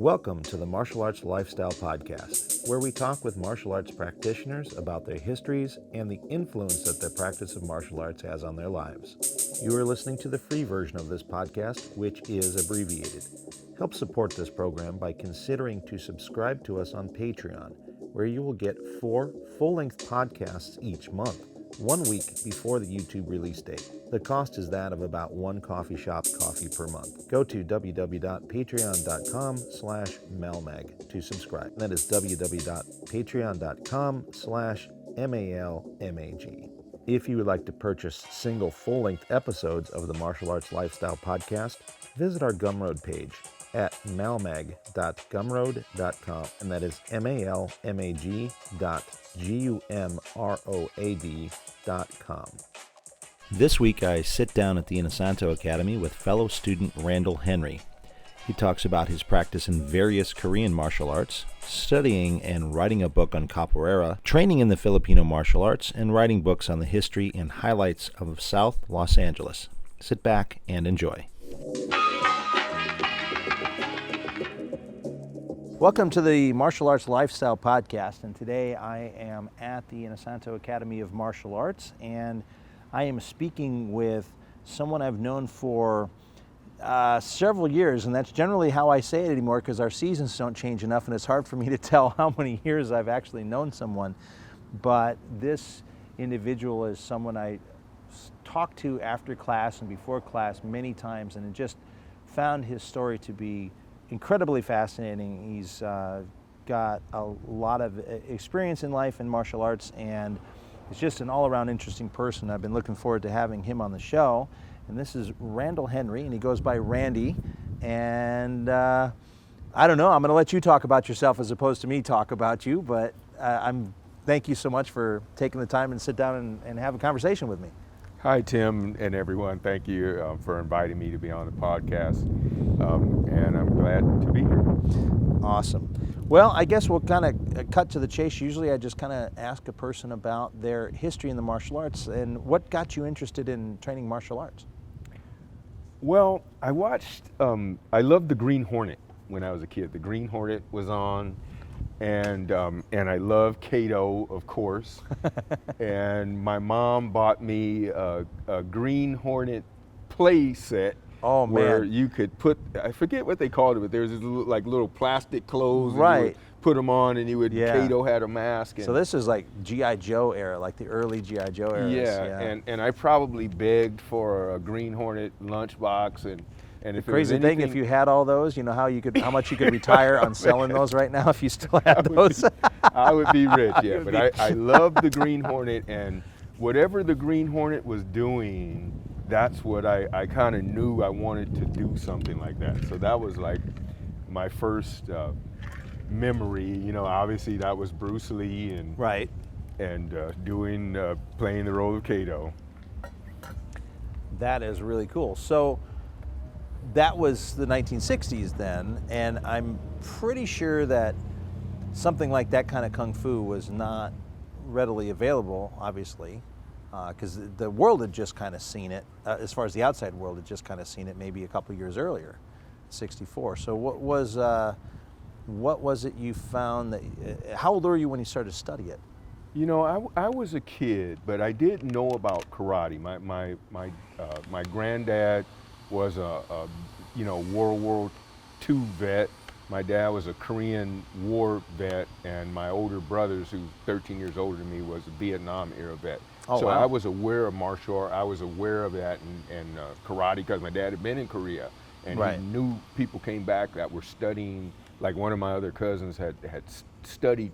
Welcome to the Martial Arts Lifestyle Podcast, where we talk with martial arts practitioners about their histories and the influence that their practice of martial arts has on their lives. You are listening to the free version of this podcast, which is abbreviated. Help support this program by considering to subscribe to us on Patreon, where you will get 4 full-length podcasts each month, 1 week before the YouTube release date. The cost is that of about 1 coffee shop coffee per month. Go to www.patreon.com/malmag to subscribe. That is www.patreon.com/malmag. If you would like to purchase single full-length episodes of the Martial Arts Lifestyle Podcast, visit our Gumroad page at malmag.gumroad.com, and that is malmag.gumroad.com. This week I sit down at the Inosanto Academy with fellow student Randal Henry. He talks about his practice in various Korean martial arts, studying and writing a book on Capoeira, training in the Filipino Martial Arts, and writing books on the history and highlights of South Los Angeles. Sit back and enjoy. Welcome to the Martial Arts Lifestyle Podcast, and today I am at the Inosanto Academy of Martial Arts, and I am speaking with someone I've known for several years, and that's generally how I say it anymore because our seasons don't change enough, and it's hard for me to tell how many years I've actually known someone. But this individual is someone I talked to after class and before class many times, and just found his story to be incredibly fascinating. He's got a lot of experience in life in martial arts, and he's just an all-around interesting person. I've been looking forward to having him on the show. And this is Randal Henry, and he goes by Randy. And I don't know, I'm going to let you talk about yourself as opposed to me talk about you, but thank you so much for taking the time and sit down and have a conversation with me. Hi, Tim and everyone. Thank you for inviting me to be on the podcast, and I'm glad to be here. Awesome. Well, I guess we'll kind of cut to the chase. Usually I just kind of ask a person about their history in the martial arts, and what got you interested in training martial arts? Well, I loved the Green Hornet when I was a kid. The Green Hornet was on, and I love Hapkido, of course. And my mom bought me a Green Hornet play set. Oh, man. Where you could put, I forget what they called it, but there was this little plastic clothes. Right. And you would put them on, and you would, Hapkido had a mask. And so this is like G.I. Joe era, like the early G.I. Joe eras. Yeah. And I probably begged for a Green Hornet lunchbox, and if the crazy thing, if you had all those, you know how much you could retire on selling those right now if you still had those. I would be rich, yeah. But I love the Green Hornet, and whatever the Green Hornet was doing, that's what I kind of knew I wanted to do something like that. So that was like my first memory. You know, obviously that was Bruce Lee and right, and playing the role of Hapkido. That is really cool. So that was the 1960s then, and I'm pretty sure that something like that kind of kung fu was not readily available, obviously. Because the world had just kind of seen it, as far as the outside world had just kind of seen it maybe a couple years earlier, 64. So what was it you found that, how old were you when you started to study it? You know, I was a kid, but I did know about karate. My granddad was a World War II vet. My dad was a Korean War vet, and my older brothers, who's 13 years older than me, was a Vietnam era vet. Oh, so wow. I was aware of martial art. I was aware of that and karate because my dad had been in Korea, and right. He knew people came back that were studying. Like one of my other cousins had studied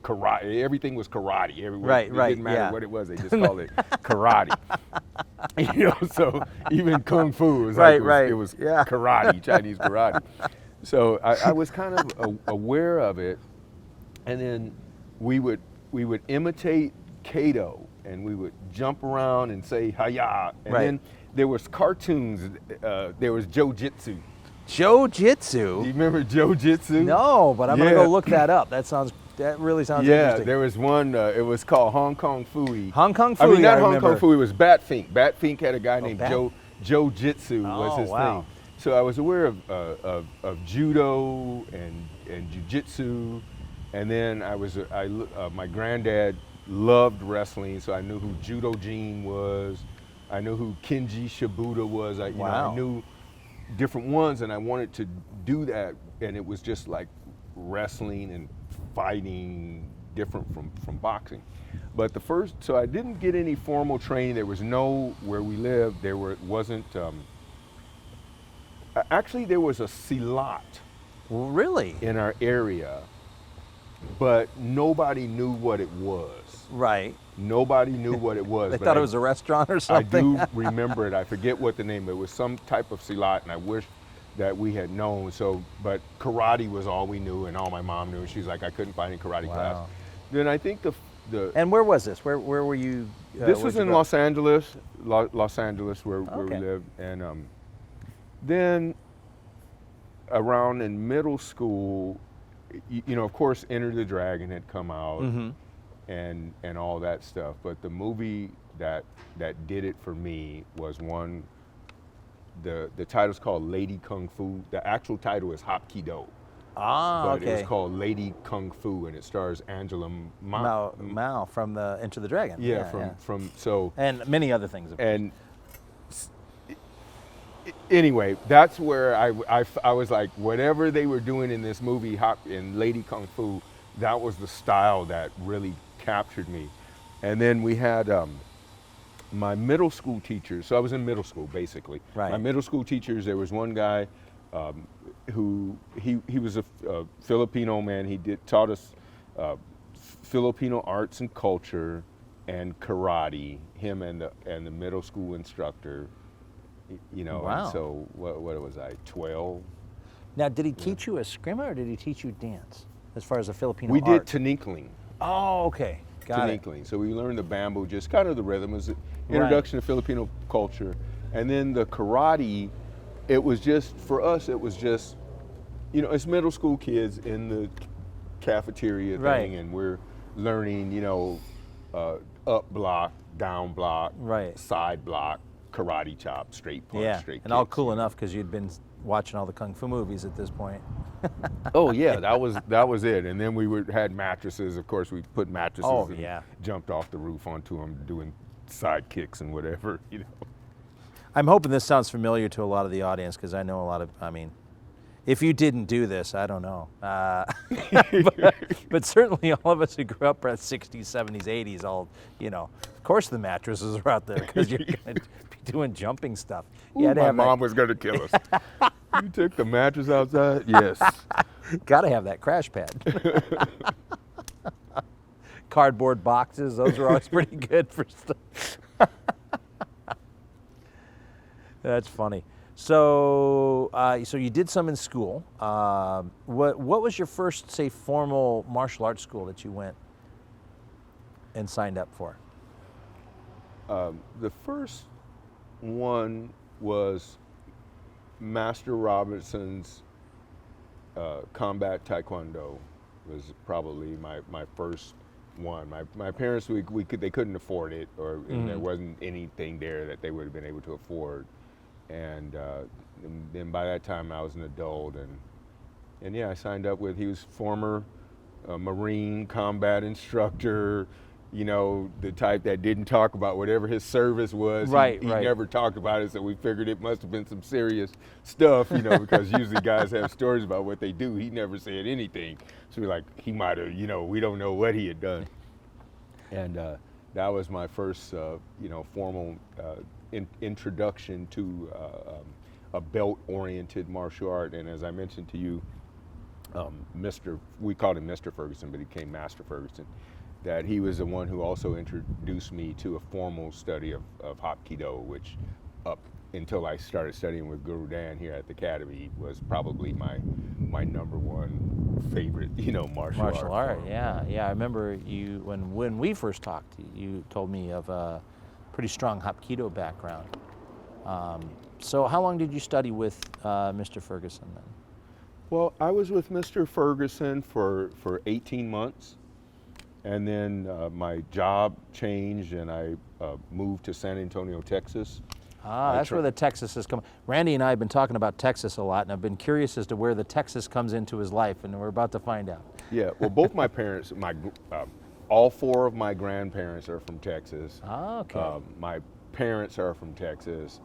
karate. Everything was karate everywhere. Right, it right, didn't matter yeah. what it was. They just called it karate. You know, so even kung fu was right, it was karate, Chinese karate. So I was kind of aware of it, and then we would imitate Hapkido, and we would jump around and say "Hi-ya," and right. then there was cartoons. There was Jiu-Jitsu. Jiu-Jitsu? Do you remember Jiu-Jitsu? No, but I'm gonna go look that up. That really sounds interesting. Yeah, there was one. It was called Hong Kong Fooey. Hong Kong Fooey. I mean, not Hong Kong Fooey. It was Bat Fink. Bat Fink had a guy named Bat? Jiu-Jitsu was his wow. thing. So I was aware of judo and jujitsu, and then my granddad loved wrestling, so I knew who Judo Gene was. I knew who Kenji Shibuda was. I knew different ones, and I wanted to do that, and it was just like wrestling and fighting, different from boxing. But so I didn't get any formal training. There was no, where we lived, wasn't, actually there was a silat. Really? In our area, but nobody knew what it was. Right. Nobody knew what it was. They thought it was a restaurant or something. I do remember it. I forget what the name, but it was some type of silat, and I wish that we had known. So, but karate was all we knew, and all my mom knew. She's like, I couldn't find any karate class. Then I think the And where was this? Where were you? This was in Los Angeles, where we lived, and then around in middle school, you know, of course, Enter the Dragon had come out, and all that stuff. But the movie that did it for me was one. The title's called Lady Kung Fu. The actual title is Hapkido. But it was called Lady Kung Fu, and it stars Angela Mao from the Enter the Dragon. Yeah, from so. And many other things. And anyway, that's where I was like, whatever they were doing in this movie, in Lady Kung Fu, that was the style that really captured me. And then we had my middle school teachers. So I was in middle school, basically. Right. My middle school teachers, there was one guy who he was a Filipino man. He taught us Filipino arts and culture and karate. Him and the middle school instructor. You know, wow. And so what was I, 12? Now, did he teach you eskrima, or did he teach you dance, as far as a Filipino We art? did taninkling. Oh, okay. Got it. So we learned the bamboo, just kind of the rhythm. It was the introduction to Filipino culture. And then the karate, it was just, for us, it was just, you know, it's middle school kids in the cafeteria thing, and we're learning, you know, up block, down block, side block, karate chop, straight punch, straight and all cool enough because you'd been watching all the kung fu movies at this point. Oh yeah, that was it. And then we had mattresses. Of course, we put mattresses and jumped off the roof onto them, doing side kicks and whatever. You know. I'm hoping this sounds familiar to a lot of the audience because I know a lot of. I mean, if you didn't do this, I don't know. But certainly all of us who grew up in the 60s, 70s, 80s, all, you know, of course the mattresses are out there because you're going to be doing jumping stuff. Ooh, my mom was going to kill us. You took the mattress outside? Yes. Got to have that crash pad. Cardboard boxes, those are always pretty good for stuff. That's funny. So, so you did some in school. What was your first, say, formal martial arts school that you went and signed up for? The first one was Master Robinson's combat taekwondo. Was probably my first one. My parents, they couldn't afford it, or there wasn't anything there that they would have been able to afford. And then by that time I was an adult, and yeah, I signed up with. He was former Marine combat instructor. You know, the type that didn't talk about whatever his service was. He never talked about it, so we figured it must have been some serious stuff, you know, because usually guys have stories about what they do. He never said anything. So we're like, he might have, you know, we don't know what he had done. And that was my first, you know, formal introduction to a belt-oriented martial art. And as I mentioned to you, we called him Mr. Ferguson, but he became Master Ferguson. That he was the one who also introduced me to a formal study of Hapkido, which up until I started studying with Guru Dan here at the Academy was probably my number one favorite, you know, martial art. Yeah. I remember you when we first talked. You told me of a pretty strong Hapkido background. So how long did you study with Mr. Ferguson then? Well, I was with Mr. Ferguson for 18 months. And then my job changed, and I moved to San Antonio, Texas, Ah, that's where the Texas has come. Randy and I have been talking about Texas a lot, and I've been curious as to where the Texas comes into his life, and we're about to find out. Yeah, well, both my parents, all four of my grandparents are from Texas. Ah, okay. My parents are from Texas,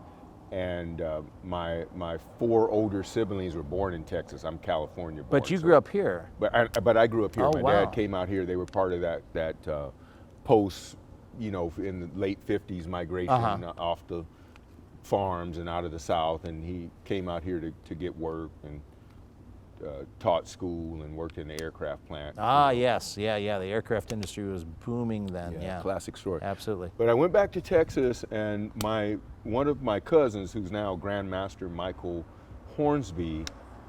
and my four older siblings were born in Texas. I'm California born. But you grew up here. But I grew up here. Oh, My wow. dad came out here. They were part of that post, in the late 50s migration off the farms and out of the South, and he came out here to get work and taught school and worked in the aircraft plant. Ah, yes, yeah. The aircraft industry was booming then. Yeah, Classic story. absolutely. But I went back to Texas, and one of my cousins, who's now Grandmaster Michael Hornsby,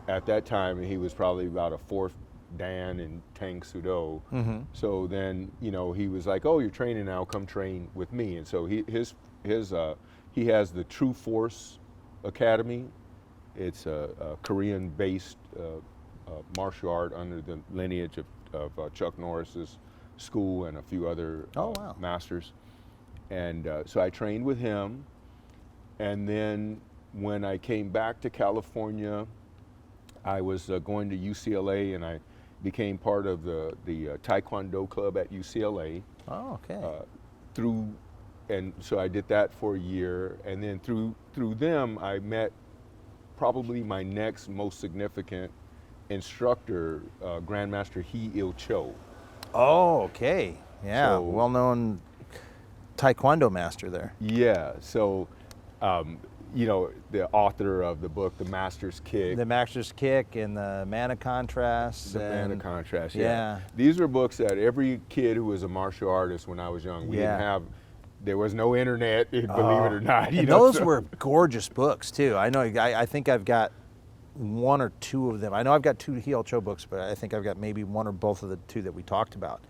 at that time he was probably about a fourth Dan in Tang Soo Do. So then he was like, "Oh, you're training now. Come train with me." And so he has the True Force Academy. It's a Korean-based martial art under the lineage of Chuck Norris's school and a few other masters. And so I trained with him. And then when I came back to California, I was going to UCLA, and I became part of the Taekwondo club at UCLA. Oh, okay. And so I did that for a year, and then through them I met probably my next most significant instructor, Grandmaster Hee Il Cho. Oh, okay. Yeah, So- well-known Taekwondo master there. Yeah, so the author of the book, The Master's Kick. The Master's Kick and the Man of Contrast. The Man of Contrast, yeah. These were books that every kid who was a martial artist when I was young, we didn't have, there was no internet, believe it or not. And those were gorgeous books too. I know, I think I've got one or two of them. I know I've got two Hee Il Cho books, but I think I've got maybe one or both of the two that we talked about.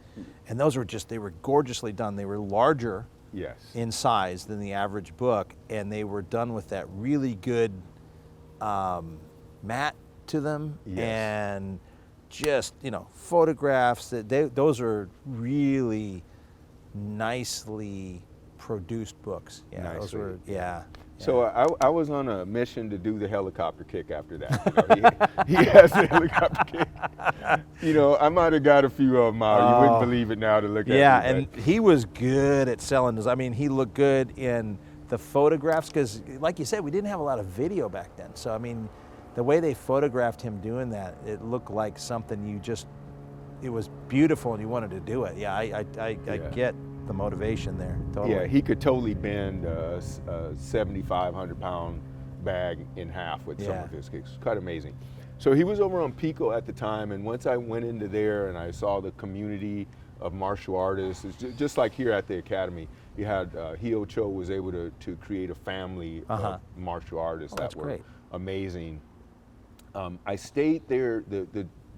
And those were they were gorgeously done. They were larger in size than the average book, and they were done with that really good mat to them, and just photographs. Those are really nicely produced books. Yeah, those were So I was on a mission to do the helicopter kick after that. He has the helicopter kick. I might have got a few of them out. You wouldn't believe it now to look at me. Yeah, and he was good at selling those. I mean, he looked good in the photographs because, like you said, we didn't have a lot of video back then. So, I mean, the way they photographed him doing that, it looked like something it was beautiful and you wanted to do it. Yeah, I get the motivation there. Totally. Yeah, he could totally bend a 7,500-pound bag in half with some of his kicks. Quite amazing. So he was over on Pico at the time, and once I went into there and I saw the community of martial artists, it's just like here at the Academy, you had Hee Il Cho was able to create a family of martial artists that were great. amazing. I stayed there.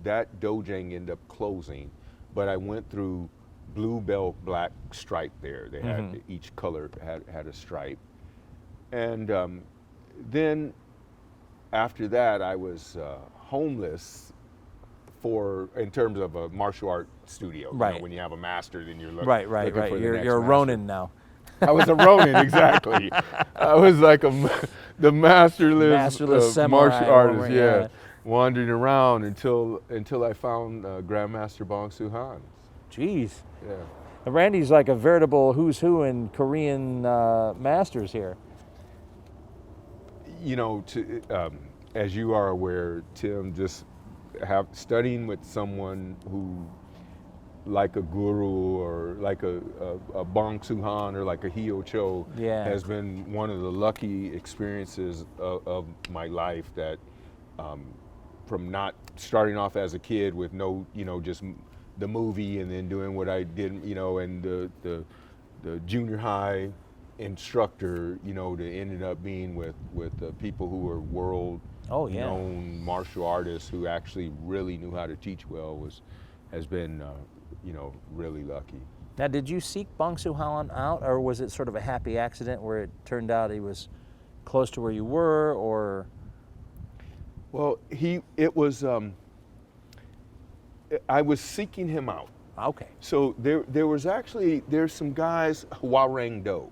That dojang ended up closing, but I went through blue belt, black stripe there. They had each color had a stripe, and then after that I was homeless in terms of a martial art studio. Right. When you have a master, then you're looking Right. for the next You're a master. Ronin now. I was a Ronin, exactly. I was like the masterless samurai martial artist. warrior, Yeah. Wandering around until I found Grandmaster Bong Soo Han. Jeez. Yeah. Randy's like a veritable who's who in Korean masters here. As you are aware, Tim, just studying with someone who, like a guru or like a Bong Soo Han or like a Hee Il Cho, has been one of the lucky experiences of my life. That from not starting off as a kid with no, just the movie and then doing what I did, and the junior high instructor, to ended up being with people who were world known martial artists who actually really knew how to teach well has been really lucky. Now, did you seek Bong Soo Han out, or was it sort of a happy accident where it turned out he was close to where you were, or? Well, I was seeking him out. Okay. So there's some guys, Hwa Rang Do,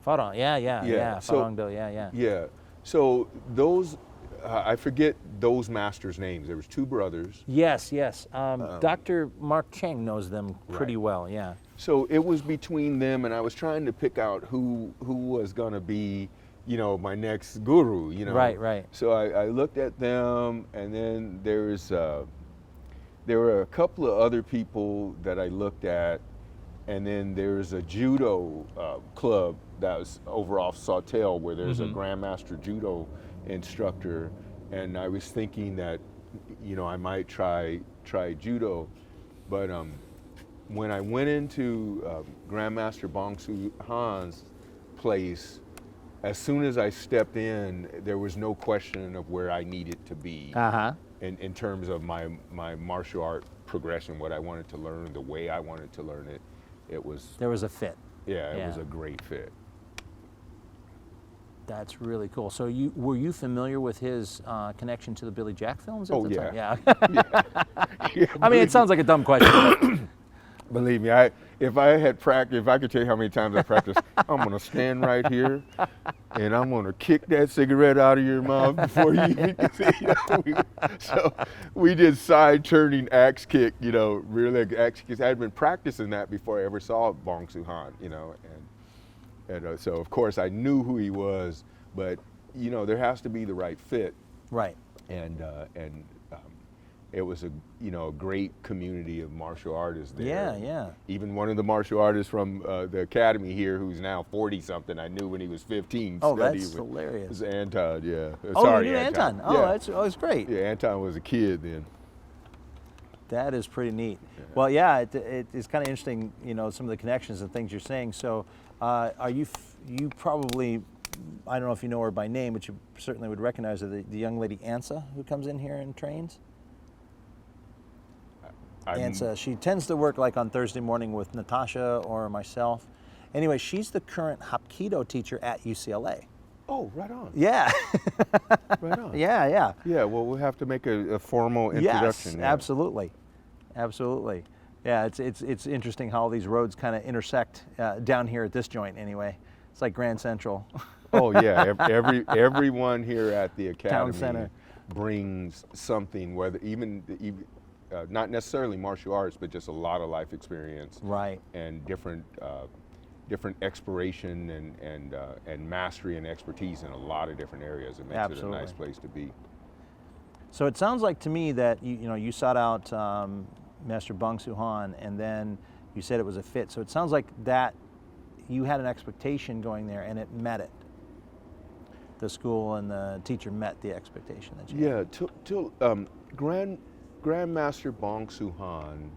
Farong, yeah. So, Farongdo, yeah. yeah. So those, I forget those masters' names. There was two brothers. Yes. Dr. Mark Cheng knows them pretty Right. well, yeah. So it was between them, and I was trying to pick out who was going to be, my next guru, Right. So I looked at them, and then there were a couple of other people that I looked at, and then there's a judo club that was over off Sawtell, where there's a grandmaster judo instructor, and I was thinking that, I might try judo, but when I went into Grandmaster Bong Soo Han's place, as soon as I stepped in, there was no question of where I needed to be in terms of my martial art progression, what I wanted to learn, the way I wanted to learn it. There was a fit. Yeah, it was a great fit. That's really cool. So were you familiar with his connection to the Billy Jack films at the time? Yeah. I mean, it sounds like a dumb question. Believe me, if I could tell you how many times I practiced, I'm gonna stand right here, and I'm gonna kick that cigarette out of your mouth before you even can see. So we did side turning axe kick, rear leg axe kicks. I had been practicing that before I ever saw Bong Soo Han, and so of course I knew who he was, but there has to be the right fit. Right. And it was a great community of martial artists there. Yeah. Even one of the martial artists from the academy here, who's now 40-something, I knew when he was 15. Oh, that's hilarious. It was Anton, yeah. Oh, Sorry, you knew Anton. Oh, yeah. that's great. Yeah, Anton was a kid then. That is pretty neat. Yeah. Well, yeah, it's kind of interesting, some of the connections and things you're saying. So, are you probably, I don't know if you know her by name, but you certainly would recognize her, the young lady Ansa who comes in here and trains? Ansa, she tends to work like on Thursday morning with Natasha or myself. Anyway, she's the current Hapkido teacher at UCLA. Oh, right on. Yeah. Right on. Yeah. Yeah, well, we'll have to make a formal introduction. Yes, yeah. Absolutely. Yeah, it's interesting how all these roads kind of intersect down here at this joint anyway. It's like Grand Central. Oh yeah, everyone here at the academy Town center brings something, whether even not necessarily martial arts, but just a lot of life experience, right? And different exploration and mastery and expertise in a lot of different areas. It makes Absolutely. it a nice place to be. So it sounds like to me that you sought out Master Bong Soo Han, and then you said it was a fit. So it sounds like that you had an expectation going there, and it met it. The school and the teacher met the expectation that you had. Yeah, Grandmaster Bong Soo Han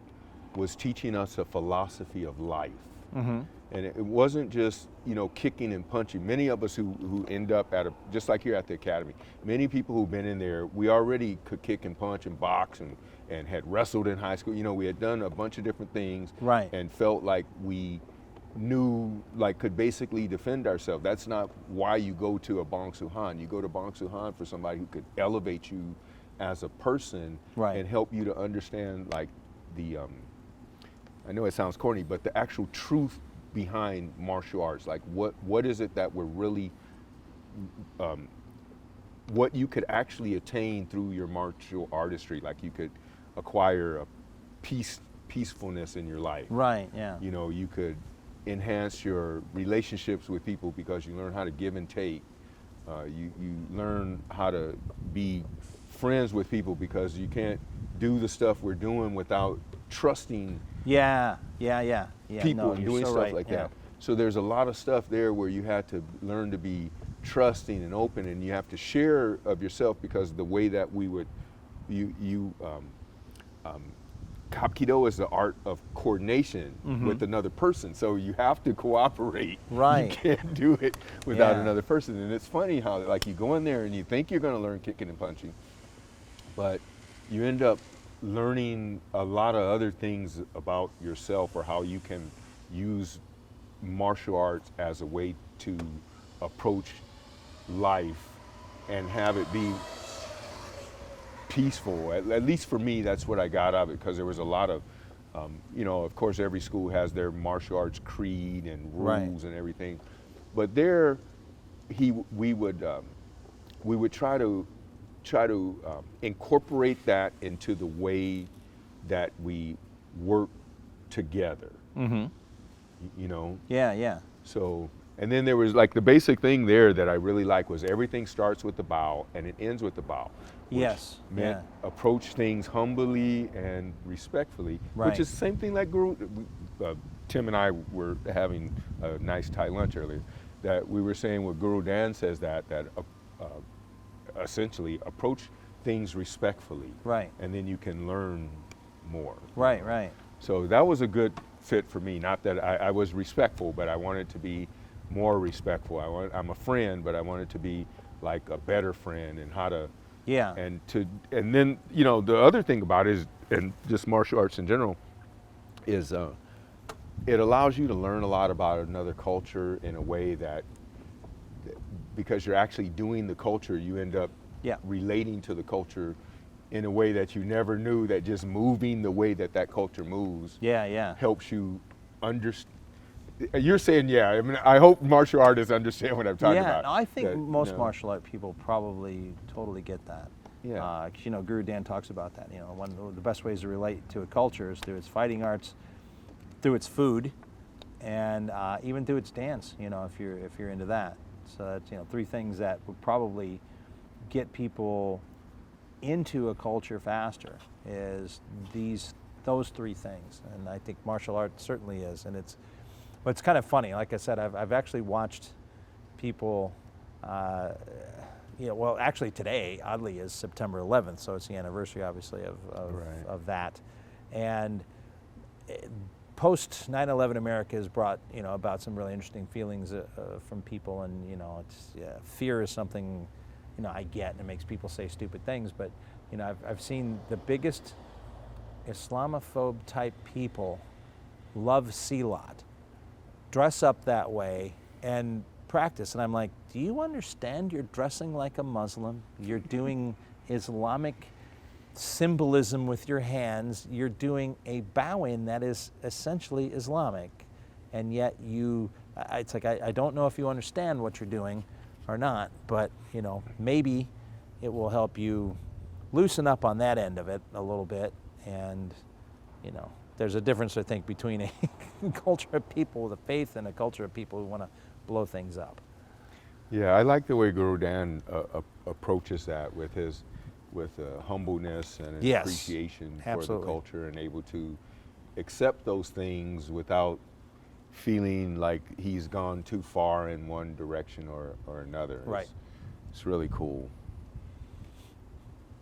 was teaching us a philosophy of life. Mm-hmm. And it wasn't just, kicking and punching. Many of us who end up just like here at the academy, many people who've been in there, we already could kick and punch and box and had wrestled in high school. We had done a bunch of different things, right, and felt like we knew, could basically defend ourselves. That's not why you go to a Bong Soo Han. You go to Bong Soo Han for somebody who could elevate you as a person, right, and help you to understand the, I know it sounds corny, but the actual truth behind martial arts. Like what is it that we're really, what you could actually attain through your martial artistry. Like you could acquire a peacefulness in your life. Right, yeah. You could enhance your relationships with people because you learn how to give and take. You learn how to be friends with people because you can't do the stuff we're doing without trusting people and doing stuff like that. So there's a lot of stuff there where you have to learn to be trusting and open, and you have to share of yourself, because the way that we would, Hapkido is the art of coordination with another person. So you have to cooperate. Right. You can't do it without another person. And it's funny how you go in there and you think you're going to learn kicking and punching, but you end up learning a lot of other things about yourself, or how you can use martial arts as a way to approach life and have it be peaceful. At least for me, that's what I got out of it, because there was a lot of, of course every school has their martial arts creed and rules and everything, But there, we would try to incorporate that into the way that we work together. Mm-hmm. You know. Yeah, yeah. So, and then there was like the basic thing there that I really like was everything starts with the bow and it ends with the bow. Yes. Meant approach things humbly and respectfully, Right. which is the same thing like Guru. Tim and I were having a nice Thai lunch earlier. That we were saying what Guru Dan says that essentially approach things respectfully. Right. And then you can learn more. Right, right. So that was a good fit for me. Not that I was respectful, but I wanted to be more respectful. I'm a friend, but I wanted to be like a better friend and how to. Yeah. And then you know the other thing about it is, and just martial arts in general, is it allows you to learn a lot about another culture in a way that because you're actually doing the culture, you end up relating to the culture in a way that you never knew, that just moving the way that culture moves helps you understand. You're saying, I mean, I hope martial artists understand what I'm talking about. Yeah, I think most martial art people probably totally get that. Yeah. You know, Guru Dan talks about that. You know, one of the best ways to relate to a culture is through its fighting arts, through its food, and even through its dance. You know, if you're into that. So that's, you know, three things that would probably get people into a culture faster. Is those three things, and I think martial art certainly is, and it's. But it's kind of funny. Like I said, I've actually watched people, you know, well, actually today, oddly, is September 11th, so it's the anniversary, obviously, of that. And post 9/11 America has brought, you know, about some really interesting feelings from people, and, you know, it's fear is something, you know, I get, and it makes people say stupid things, but, you know, I've seen the biggest Islamophobe type people love Silat, dress up that way and practice. And I'm like, do you understand you're dressing like a Muslim? You're doing Islamic symbolism with your hands. You're doing a bow-in that is essentially Islamic. And yet it's like, I don't know if you understand what you're doing or not, but, you know, maybe it will help you loosen up on that end of it a little bit. And, you know, there's a difference, I think, between a culture of people with a faith and a culture of people who want to blow things up. Yeah, I like the way Guru Dan approaches that with humbleness and appreciation for the culture, and able to accept those things without feeling like he's gone too far in one direction or another. Right. It's really cool.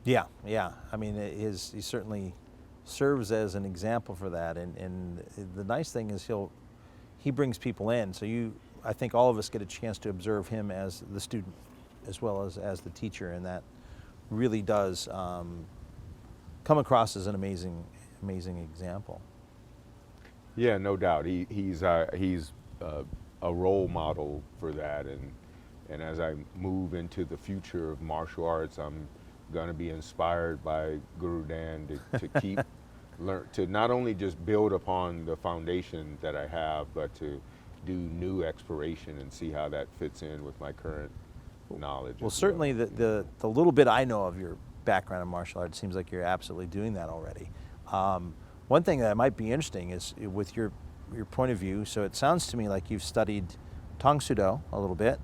Yeah. I mean, he certainly serves as an example for that, and the nice thing is he brings people in, so I think all of us get a chance to observe him as the student as well as the teacher, and that really does come across as an amazing example. Yeah, no doubt. He's a role model for that, and as I move into the future of martial arts, I'm going to be inspired by Guru Dan to keep to not only just build upon the foundation that I have, but to do new exploration and see how that fits in with my current knowledge. Well, certainly the little bit I know of your background in martial arts seems like you're absolutely doing that already. One thing that might be interesting is with your point of view. So it sounds to me like you've studied Tang Soo Do a little bit,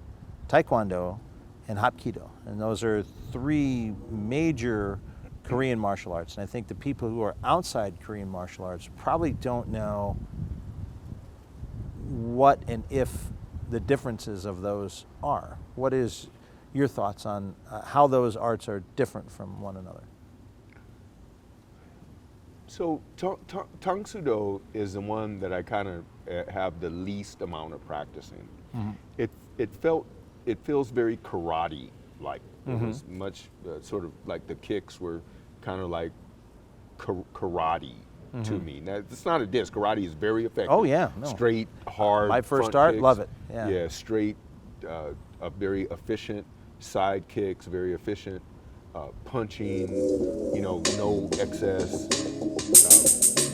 Taekwondo, and Hapkido, and those are three major Korean martial arts. And I think the people who are outside Korean martial arts probably don't know what and if the differences of those are. What is your thoughts on how those arts are different from one another? So Tang Soo Do is the one that I kind of have the least amount of practice in. Mm-hmm. It feels very karate-like. Mm-hmm. It was much sort of like the kicks were kind of like karate to me. Now, it's not a diss. Karate is very effective. Oh yeah, no. Straight, hard. My first front art, kicks. love it. Yeah. Yeah, straight, very efficient side kicks, very efficient punching. You know, no excess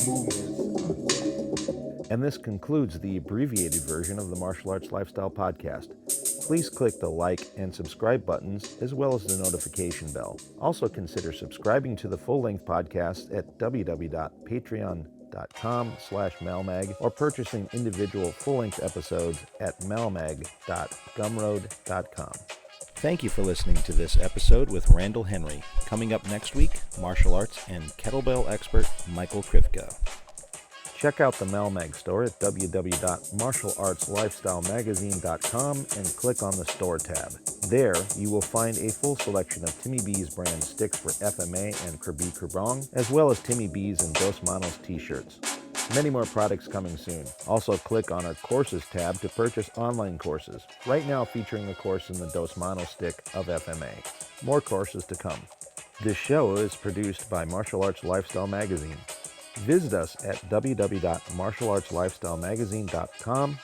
movements. And this concludes the abbreviated version of the Martial Arts Lifestyle Podcast. Please click the like and subscribe buttons as well as the notification bell. Also consider subscribing to the full-length podcast at www.patreon.com/malmag or purchasing individual full-length episodes at malmag.gumroad.com. Thank you for listening to this episode with Randal Henry. Coming up next week, martial arts and kettlebell expert Michael Krivko. Check out the Malmag store at www.martialartslifestylemagazine.com and click on the store tab. There, you will find a full selection of Timmy B's brand sticks for FMA and Krabi Krabong, as well as Timmy B's and Dos Manos t-shirts. Many more products coming soon. Also click on our courses tab to purchase online courses, right now featuring a course in the Dos Manos stick of FMA. More courses to come. This show is produced by Martial Arts Lifestyle Magazine. Visit us at www.martialartslifestylemagazine.com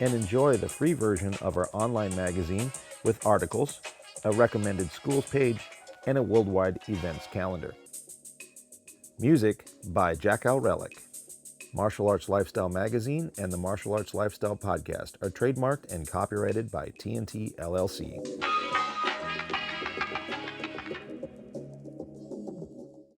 and enjoy the free version of our online magazine with articles, a recommended schools page, and a worldwide events calendar. Music by Jackal Relic. Martial Arts Lifestyle Magazine and the Martial Arts Lifestyle Podcast are trademarked and copyrighted by TNT LLC.